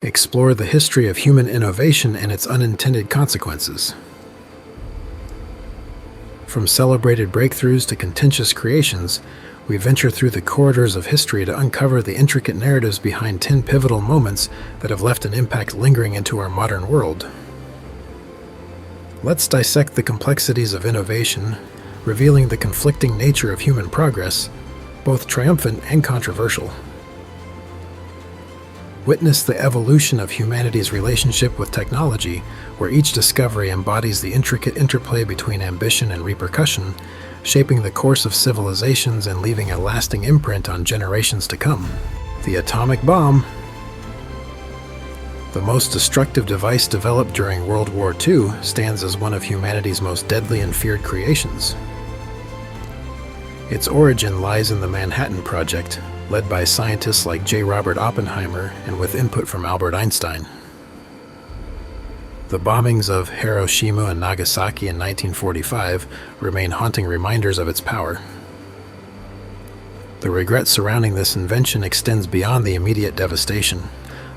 Explore the history of human innovation and its unintended consequences. From celebrated breakthroughs to contentious creations, we venture through the corridors of history to uncover the intricate narratives behind 10 pivotal moments that have left an impact lingering into our modern world. Let's dissect the complexities of innovation, revealing the conflicting nature of human progress, both triumphant and controversial. Witness the evolution of humanity's relationship with technology, where each discovery embodies the intricate interplay between ambition and repercussion, shaping the course of civilizations and leaving a lasting imprint on generations to come. The atomic bomb. The most destructive device developed during World War II stands as one of humanity's most deadly and feared creations. Its origin lies in the Manhattan Project, led by scientists like J. Robert Oppenheimer and with input from Albert Einstein. The bombings of Hiroshima and Nagasaki in 1945 remain haunting reminders of its power. The regret surrounding this invention extends beyond the immediate devastation.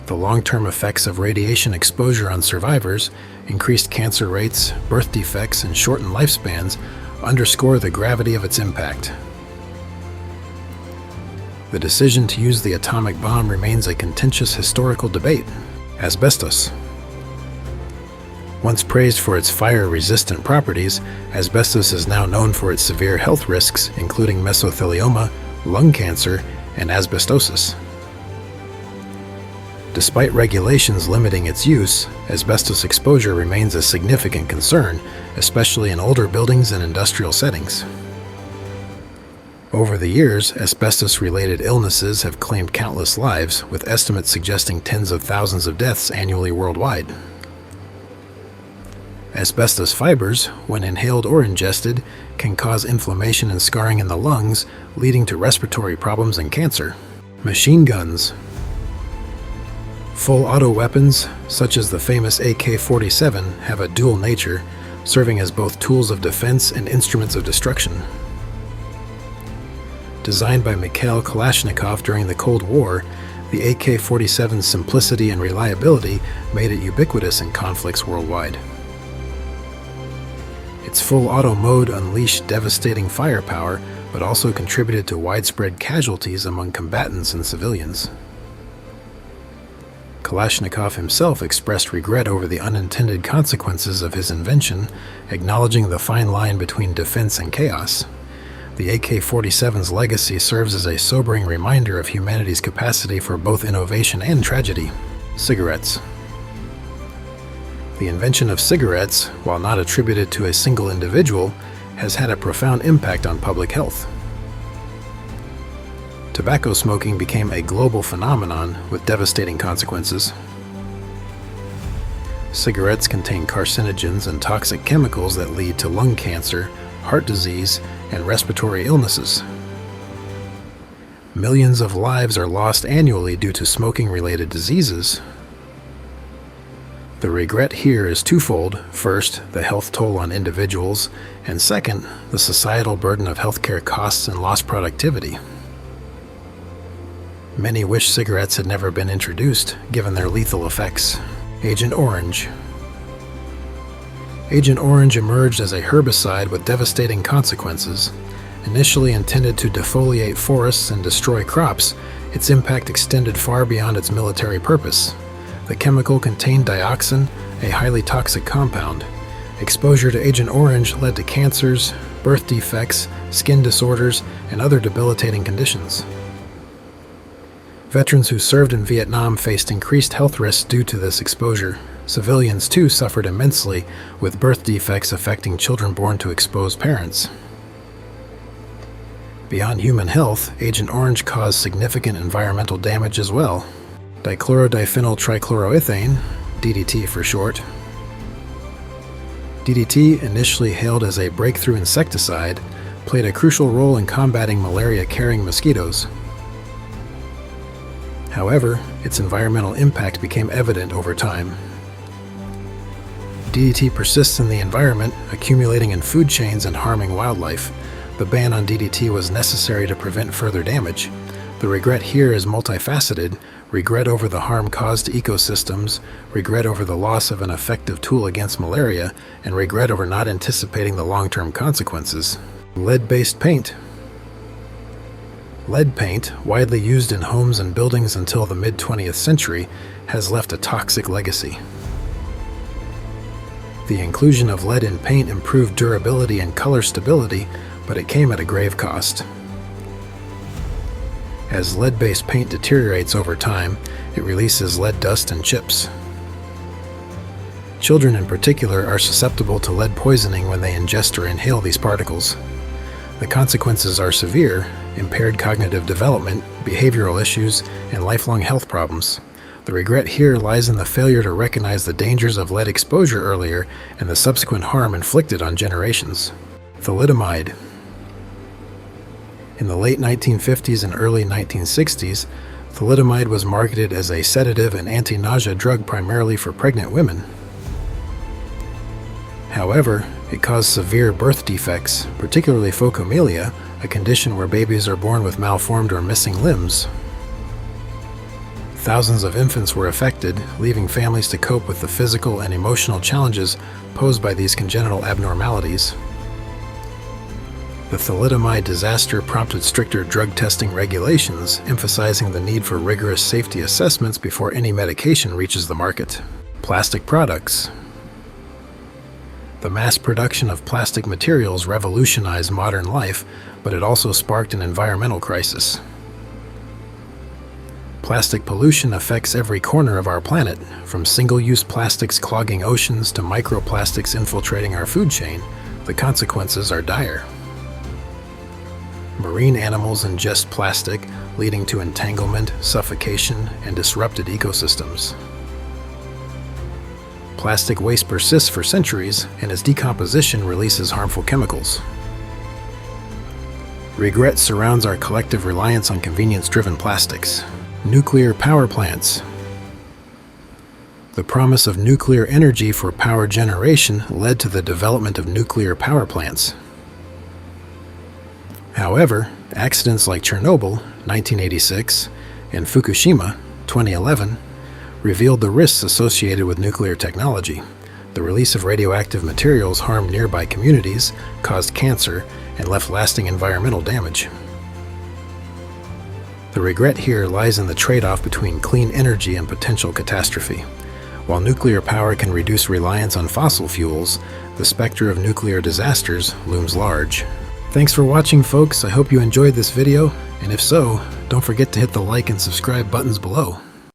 The long-term effects of radiation exposure on survivors, increased cancer rates, birth defects, and shortened lifespans underscore the gravity of its impact. The decision to use the atomic bomb remains a contentious historical debate. Asbestos. Once praised for its fire-resistant properties, asbestos is now known for its severe health risks, including mesothelioma, lung cancer, and asbestosis. Despite regulations limiting its use, asbestos exposure remains a significant concern, especially in older buildings and industrial settings. Over the years, asbestos-related illnesses have claimed countless lives, with estimates suggesting tens of thousands of deaths annually worldwide. Asbestos fibers, when inhaled or ingested, can cause inflammation and scarring in the lungs, leading to respiratory problems and cancer. Machine guns. Full auto weapons, such as the famous AK-47, have a dual nature, serving as both tools of defense and instruments of destruction. Designed by Mikhail Kalashnikov during the Cold War, the AK-47's simplicity and reliability made it ubiquitous in conflicts worldwide. Its full auto mode unleashed devastating firepower, but also contributed to widespread casualties among combatants and civilians. Kalashnikov himself expressed regret over the unintended consequences of his invention, acknowledging the fine line between defense and chaos. The AK-47's legacy serves as a sobering reminder of humanity's capacity for both innovation and tragedy. Cigarettes. The invention of cigarettes, while not attributed to a single individual, has had a profound impact on public health. Tobacco smoking became a global phenomenon with devastating consequences. Cigarettes contain carcinogens and toxic chemicals that lead to lung cancer, heart disease, and respiratory illnesses. Millions of lives are lost annually due to smoking-related diseases. The regret here is twofold. First, the health toll on individuals, and second, the societal burden of healthcare costs and lost productivity. Many wish cigarettes had never been introduced, given their lethal effects. Agent Orange. Agent Orange emerged as a herbicide with devastating consequences. Initially intended to defoliate forests and destroy crops, its impact extended far beyond its military purpose. The chemical contained dioxin, a highly toxic compound. Exposure to Agent Orange led to cancers, birth defects, skin disorders, and other debilitating conditions. Veterans who served in Vietnam faced increased health risks due to this exposure. Civilians, too, suffered immensely, with birth defects affecting children born to exposed parents. Beyond human health, Agent Orange caused significant environmental damage as well. Dichlorodiphenyl trichloroethane, DDT for short. DDT, initially hailed as a breakthrough insecticide, played a crucial role in combating malaria-carrying mosquitoes. However, its environmental impact became evident over time. DDT persists in the environment, accumulating in food chains and harming wildlife. The ban on DDT was necessary to prevent further damage. The regret here is multifaceted: regret over the harm caused to ecosystems, regret over the loss of an effective tool against malaria, and regret over not anticipating the long-term consequences. Lead-based paint. Lead paint, widely used in homes and buildings until the mid-20th century, has left a toxic legacy. The inclusion of lead in paint improved durability and color stability, but it came at a grave cost. As lead-based paint deteriorates over time, it releases lead dust and chips. Children in particular are susceptible to lead poisoning when they ingest or inhale these particles. The consequences are severe: impaired cognitive development, behavioral issues, and lifelong health problems. The regret here lies in the failure to recognize the dangers of lead exposure earlier and the subsequent harm inflicted on generations. Thalidomide. In the late 1950s and early 1960s, thalidomide was marketed as a sedative and anti-nausea drug primarily for pregnant women. However, it caused severe birth defects, particularly phocomelia, a condition where babies are born with malformed or missing limbs. Thousands of infants were affected, leaving families to cope with the physical and emotional challenges posed by these congenital abnormalities. The thalidomide disaster prompted stricter drug testing regulations, emphasizing the need for rigorous safety assessments before any medication reaches the market. Plastic products. The mass production of plastic materials revolutionized modern life, but it also sparked an environmental crisis. Plastic pollution affects every corner of our planet, from single-use plastics clogging oceans to microplastics infiltrating our food chain. The consequences are dire. Marine animals ingest plastic, leading to entanglement, suffocation, and disrupted ecosystems. Plastic waste persists for centuries, and its decomposition releases harmful chemicals. Regret surrounds our collective reliance on convenience-driven plastics. Nuclear power plants. The promise of nuclear energy for power generation led to the development of nuclear power plants. However, accidents like Chernobyl, 1986, and Fukushima, 2011, revealed the risks associated with nuclear technology. The release of radioactive materials harmed nearby communities, caused cancer, and left lasting environmental damage. The regret here lies in the trade-off between clean energy and potential catastrophe. While nuclear power can reduce reliance on fossil fuels, the specter of nuclear disasters looms large. Thanks for watching, folks. I hope you enjoyed this video, and if so, don't forget to hit the like and subscribe buttons below.